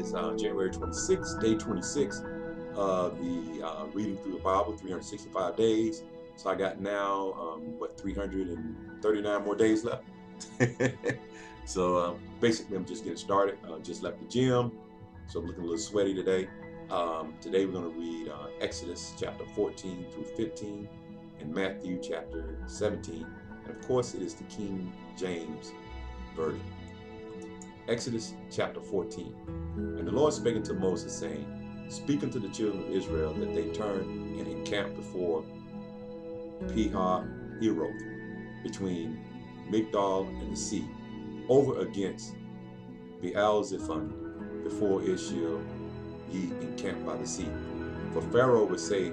is January 26th, day 26 of the reading through the Bible, 365 days. So I got now, 339 more days left. So basically, I'm just getting started. Just left the gym, so I'm looking a little sweaty today. Today we're going to read Exodus chapter 14 through 15 and Matthew chapter 17. And of course, it is the King James Version. Exodus chapter 14. And the Lord spake unto Moses, saying, Speak unto the children of Israel that they turn and encamp before Pi-hahiroth, between Migdol and the sea, over against Baal-zephon, before it shall ye encamp by the sea. For Pharaoh would say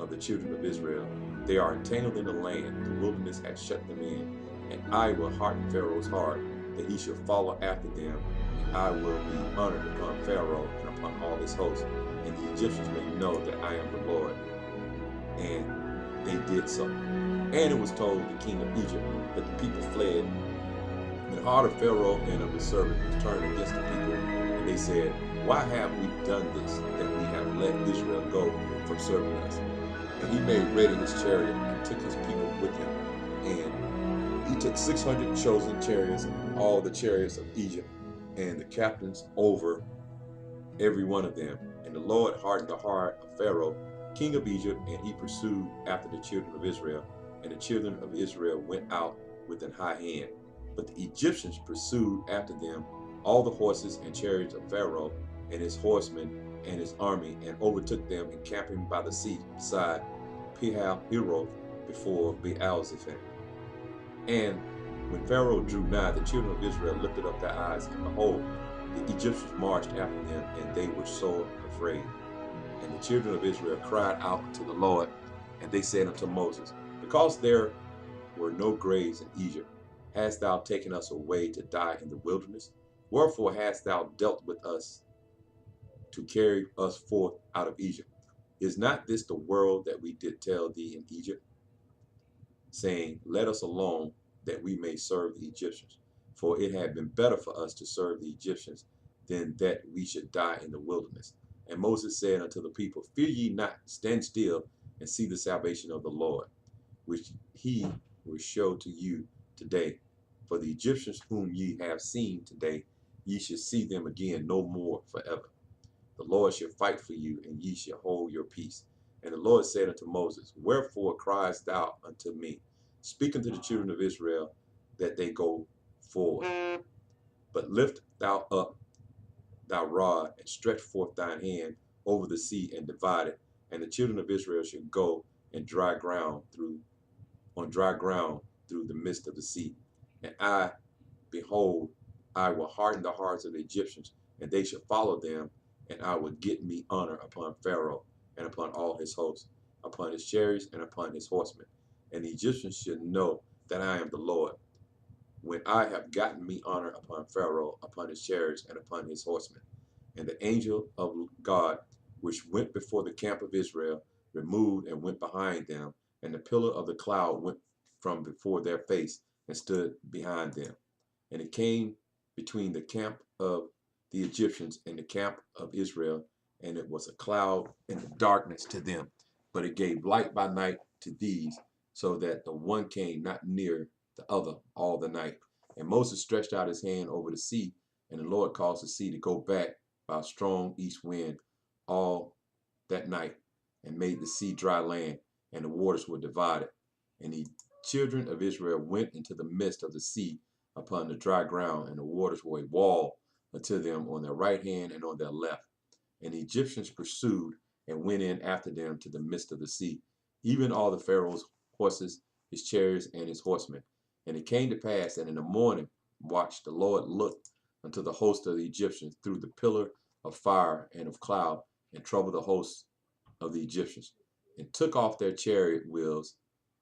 of the children of Israel, They are entangled in the land, the wilderness hath shut them in, and I will harden Pharaoh's heart, that he shall follow after them, and I will be honored upon Pharaoh and upon all his hosts, and the Egyptians may know that I am the Lord. And they did so. And it was told the king of Egypt that the people fled, and the heart of Pharaoh and of his servants was turned against the people, and they said, Why have we done this, that we have let Israel go from serving us? And he made ready his chariot and took his people with him. And he took 600 chosen chariots, all the chariots of Egypt, and the captains over every one of them. And the Lord hardened the heart of Pharaoh, king of Egypt, and he pursued after the children of Israel. And the children of Israel went out with an high hand. But the Egyptians pursued after them all the horses and chariots of Pharaoh and his horsemen and his army, and overtook them encamping by the sea beside Pi-hahiroth before Baal-zephon. And when Pharaoh drew nigh, the children of Israel lifted up their eyes, and behold, the Egyptians marched after them, and they were sore afraid. And the children of Israel cried out to the Lord, and they said unto Moses, Because there were no graves in Egypt, hast thou taken us away to die in the wilderness? Wherefore hast thou dealt with us to carry us forth out of Egypt? Is not this the world that we did tell thee in Egypt, saying, Let us alone, that we may serve the Egyptians? For it had been better for us to serve the Egyptians than that we should die in the wilderness. And Moses said unto the people, Fear ye not, stand still, and see the salvation of the Lord, which he will show to you today. For the Egyptians whom ye have seen today, ye shall see them again no more forever. The Lord shall fight for you, and ye shall hold your peace. And the Lord said unto Moses, Wherefore criest thou unto me? Speak unto the children of Israel that they go forward. But lift thou up thy rod, and stretch forth thine hand over the sea, and divide it. And the children of Israel shall go on dry ground through the midst of the sea. And I, behold, I will harden the hearts of the Egyptians, and they shall follow them, and I will get me honor upon Pharaoh and upon all his hosts, upon his chariots and upon his horsemen. And the Egyptians should know that I am the Lord, when I have gotten me honor upon Pharaoh, upon his chariots, and upon his horsemen. And the angel of God, which went before the camp of Israel, removed and went behind them, and the pillar of the cloud went from before their face and stood behind them. And it came between the camp of the Egyptians and the camp of Israel, and it was a cloud and darkness to them. But it gave light by night to these, so that the one came not near the other all the night. And Moses stretched out his hand over the sea, and the Lord caused the sea to go back by a strong east wind all that night, and made the sea dry land, and the waters were divided. And the children of Israel went into the midst of the sea upon the dry ground, and the waters were a wall unto them on their right hand and on their left. And the Egyptians pursued and went in after them to the midst of the sea, even all the Pharaoh's horses, his chariots, and his horsemen. And it came to pass that in the morning watch the Lord looked unto the host of the Egyptians through the pillar of fire and of cloud, and troubled the hosts of the Egyptians, and took off their chariot wheels,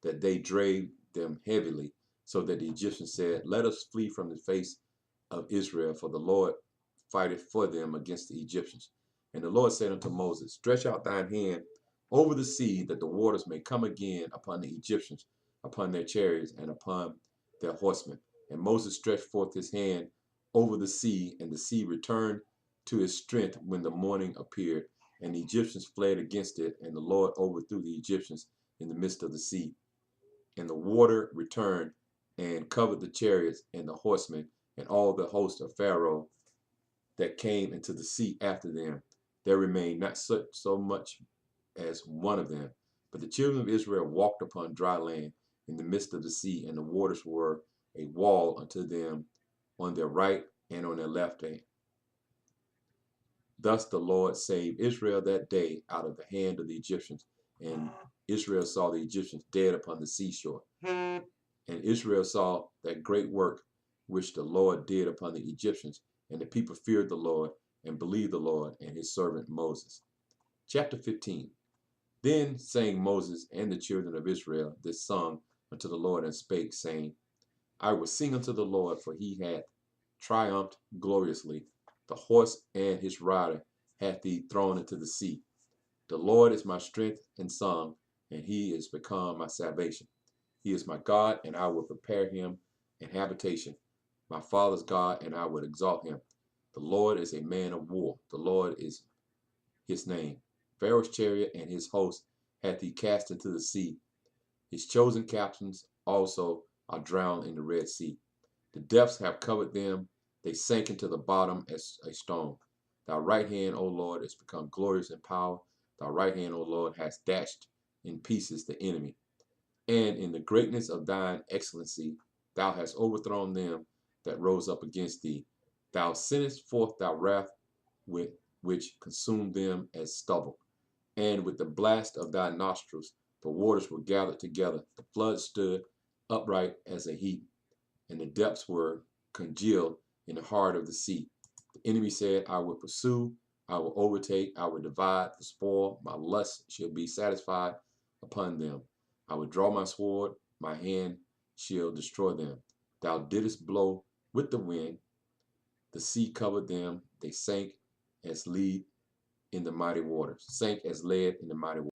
that they drave them heavily, so that the Egyptians said, Let us flee from the face of Israel, for the Lord fighteth for them against the Egyptians. And the Lord said unto Moses, Stretch out thine hand over the sea, that the waters may come again upon the Egyptians, upon their chariots, and upon their horsemen. And Moses stretched forth his hand over the sea, and the sea returned to his strength when the morning appeared, and the Egyptians fled against it, and the Lord overthrew the Egyptians in the midst of the sea. And the water returned and covered the chariots and the horsemen and all the host of Pharaoh that came into the sea after them. There remained not so much as one of them. But the children of Israel walked upon dry land in the midst of the sea, and the waters were a wall unto them on their right and on their left hand. Thus the Lord saved Israel that day out of the hand of the Egyptians, and Israel saw the Egyptians dead upon the seashore. And Israel saw that great work which the Lord did upon the Egyptians, and the people feared the Lord and believed the Lord and his servant Moses. Chapter 15. Then sang Moses and the children of Israel this song unto the Lord, and spake, saying, I will sing unto the Lord, for he hath triumphed gloriously. The horse and his rider hath he thrown into the sea. The Lord is my strength and song, and he is become my salvation. He is my God, and I will prepare him an habitation. My father's God, and I will exalt him. The Lord is a man of war. The Lord is his name. Pharaoh's chariot and his host hath he cast into the sea. His chosen captains also are drowned in the Red Sea. The depths have covered them. They sank into the bottom as a stone. Thy right hand, O Lord, is become glorious in power. Thy right hand, O Lord, has dashed in pieces the enemy. And in the greatness of thine excellency, thou hast overthrown them that rose up against thee. Thou sendest forth thy wrath with which consumed them as stubble. And with the blast of thy nostrils, the waters were gathered together. The flood stood upright as a heap, and the depths were congealed in the heart of the sea. The enemy said, I will pursue, I will overtake, I will divide the spoil. My lust shall be satisfied upon them. I will draw my sword, my hand shall destroy them. Thou didst blow with the wind, the sea covered them, they sank as lead in the mighty waters, sank as lead in the mighty waters.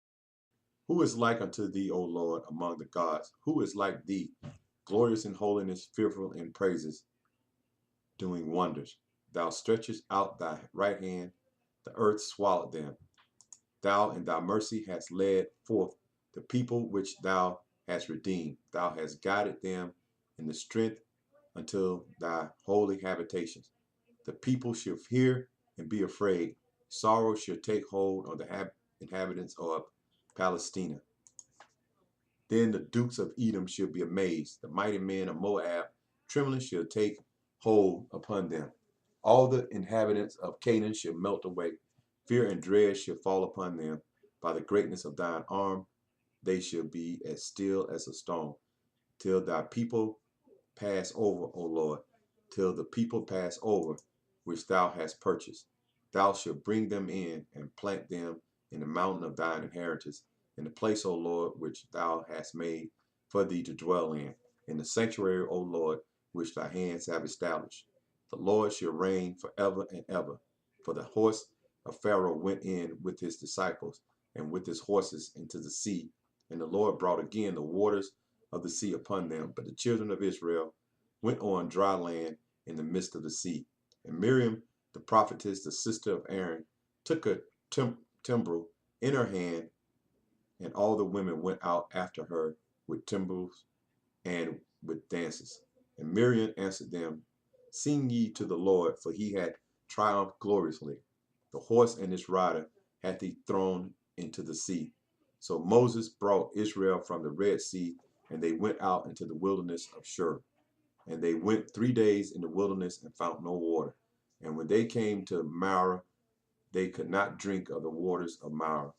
Who is like unto thee, O Lord, among the gods? Who is like thee, glorious in holiness, fearful in praises, doing wonders? Thou stretchest out thy right hand, the earth swallowed them. Thou in thy mercy hast led forth the people which thou hast redeemed. Thou hast guided them in the strength until thy holy habitations. The people shall hear and be afraid. Sorrow shall take hold on the inhabitants of Palestina. Then the dukes of Edom shall be amazed. The mighty men of Moab, trembling, shall take hold upon them. All the inhabitants of Canaan shall melt away. Fear and dread shall fall upon them. By the greatness of thine arm, they shall be as still as a stone, till thy people pass over, O Lord, till the people pass over, which thou hast purchased. Thou shalt bring them in and plant them in the mountain of thine inheritance, in the place, O Lord, which thou hast made for thee to dwell in the sanctuary, O Lord, which thy hands have established. The Lord shall reign forever and ever. For the horse of Pharaoh went in with his disciples and with his horses into the sea, and the Lord brought again the waters of the sea upon them. But the children of Israel went on dry land in the midst of the sea. And Miriam, the prophetess, the sister of Aaron, took a timbrel in her hand, and all the women went out after her with timbrels and with dances. And Miriam answered them, Sing ye to the Lord, for he hath triumphed gloriously. The horse and his rider hath he thrown into the sea. So Moses brought Israel from the Red Sea, and they went out into the wilderness of Shur. And they went 3 days in the wilderness and found no water. And when they came to Marah, they could not drink of the waters of Marah,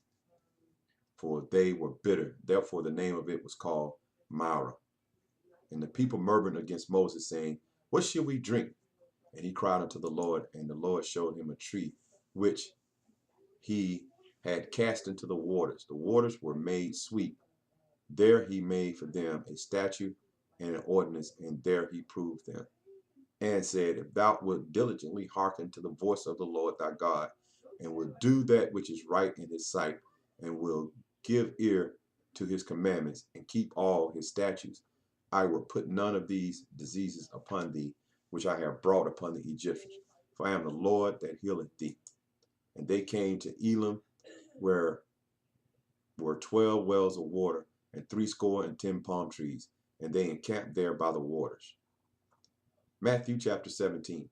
for they were bitter. Therefore the name of it was called Marah. And the people murmured against Moses, saying, What shall we drink? And he cried unto the Lord, and the Lord showed him a tree, which he had cast into the waters. The waters were made sweet. There he made for them a statute and an ordinance, and there he proved them. And said, If thou wilt diligently hearken to the voice of the Lord thy God, and will do that which is right in his sight, and will give ear to his commandments, and keep all his statutes, I will put none of these diseases upon thee, which I have brought upon the Egyptians. for I am the Lord that healeth thee. And they came to Elim, where were 12 wells of water, and 70 palm trees, and they encamped there by the waters. Matthew chapter 17.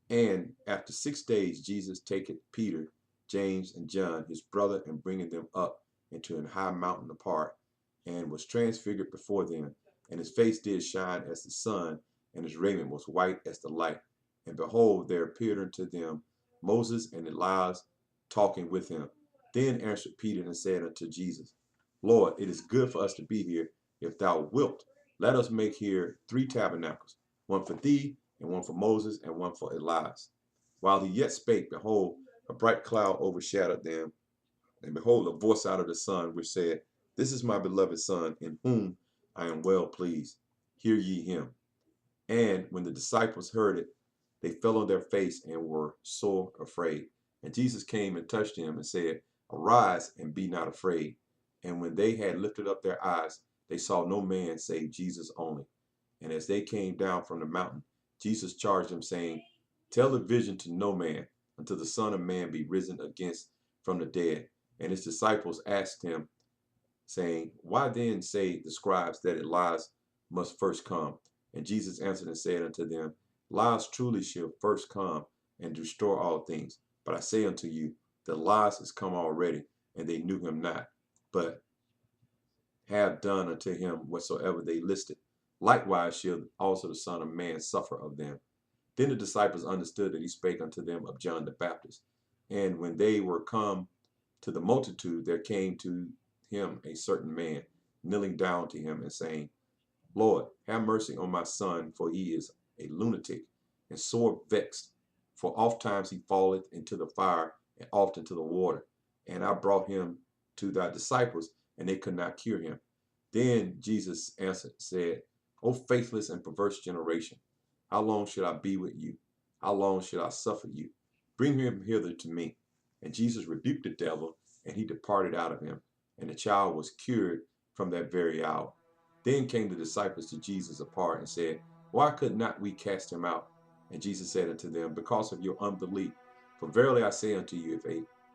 And after 6 days Jesus taketh Peter, James, and John, his brother, and bringing them up into an high mountain apart, and was transfigured before them. And his face did shine as the sun, and his raiment was white as the light. And behold, there appeared unto them Moses and Elias talking with him. Then answered Peter and said unto Jesus, Lord, it is good for us to be here. If thou wilt, let us make here 3 tabernacles, one for thee, and one for Moses, and one for Elias. While he yet spake, behold, a bright cloud overshadowed them. And behold, a voice out of the sun, which said, This is my beloved Son, in whom I am well pleased. Hear ye him. And when the disciples heard it, they fell on their face and were sore afraid. And Jesus came and touched him and said, Arise and be not afraid. And when they had lifted up their eyes, they saw no man save Jesus only. And as they came down from the mountain, Jesus charged them, saying, Tell the vision to no man, until the Son of Man be risen against from the dead. And his disciples asked him, saying, Why then say the scribes that Elias must first come? And Jesus answered and said unto them, Elias truly shall first come and restore all things. But I say unto you, that Elias is come already, and they knew him not, but have done unto him whatsoever they listed. Likewise shall also the Son of Man suffer of them. Then the disciples understood that he spake unto them of John the Baptist. And when they were come to the multitude, there came to him a certain man, kneeling down to him and saying, Lord, have mercy on my son, for he is a lunatic and sore vexed. For ofttimes he falleth into the fire, and oft into the water. And I brought him to thy disciples, and they could not cure him. Then Jesus answered, said, O faithless and perverse generation, how long should I be with you? How long should I suffer you? Bring him hither to me. And Jesus rebuked the devil, and he departed out of him. And the child was cured from that very hour. Then came the disciples to Jesus apart and said, Why could not we cast him out? And Jesus said unto them, Because of your unbelief. For verily I say unto you,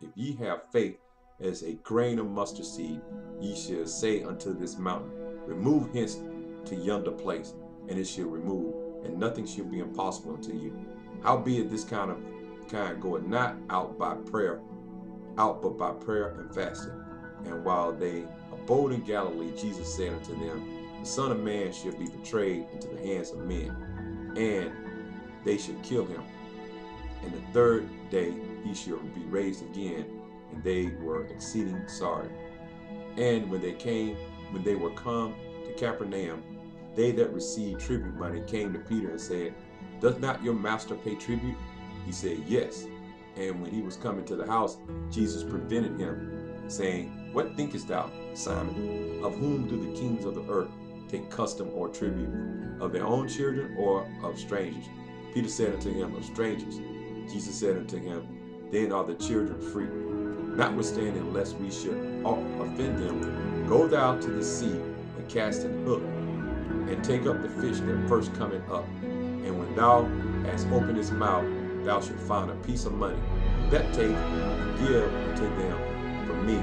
if ye have faith as a grain of mustard seed, ye shall say unto this mountain, Remove hence to yonder place, and it shall remove, and nothing shall be impossible unto you. Howbeit this kind goeth not out but by prayer and fasting. And while they abode in Galilee, Jesus said unto them, The Son of Man shall be betrayed into the hands of men, and they shall kill him. And the third day he shall be raised again. And they were exceeding sorry. And when they were come to Capernaum, they that received tribute money came to Peter and said, Doth not your master pay tribute? He said, Yes. And when he was coming to the house, Jesus prevented him, saying, What thinkest thou, Simon? Of whom do the kings of the earth take custom or tribute? Of their own children or of strangers? Peter said unto him, Of strangers. Jesus said unto him, Then are the children free. Notwithstanding, lest we should offend them, go thou to the sea and cast an hook, and take up the fish that first cometh up. And when thou hast opened his mouth, thou shalt find a piece of money. That take and give unto them for me